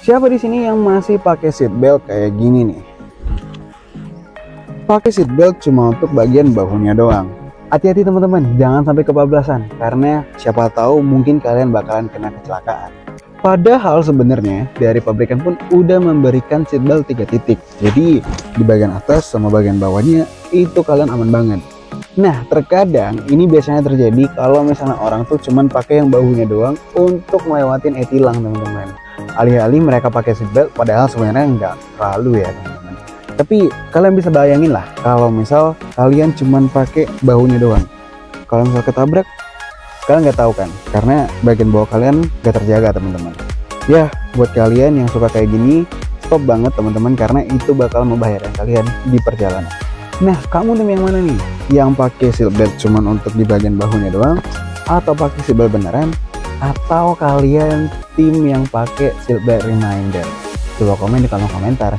Siapa di sini yang masih pakai seat belt kayak gini nih? Pakai seat belt cuma untuk bagian bahunya doang. Hati-hati teman-teman, jangan sampai kebablasan karena siapa tahu mungkin kalian bakalan kena kecelakaan. Padahal sebenarnya dari pabrikan pun udah memberikan seat belt 3 titik. Jadi di bagian atas sama bagian bawahnya itu kalian aman banget. Nah, terkadang ini biasanya terjadi kalau misalnya orang tuh cuman pakai yang bahunya doang untuk melewatin e-tilang, teman-teman. Alih-alih mereka pakai seat belt, padahal sebenarnya nggak terlalu ya, teman-teman. Tapi kalian bisa bayangin lah kalau misal kalian cuman pakai bahunya doang. Kalau misal ketabrak, kalian nggak tahu kan? Karena bagian bawah kalian nggak terjaga, teman-teman. Ya, buat kalian yang suka kayak gini, stop banget teman-teman, karena itu bakal membahayakan kalian di perjalanan. Nah, kamu tim yang mana nih? Yang pakai seat belt cuman untuk di bagian bahunya doang, atau pakai seat belt beneran, atau kalian tim yang pakai seat belt reminder? Coba komen di kolom komentar.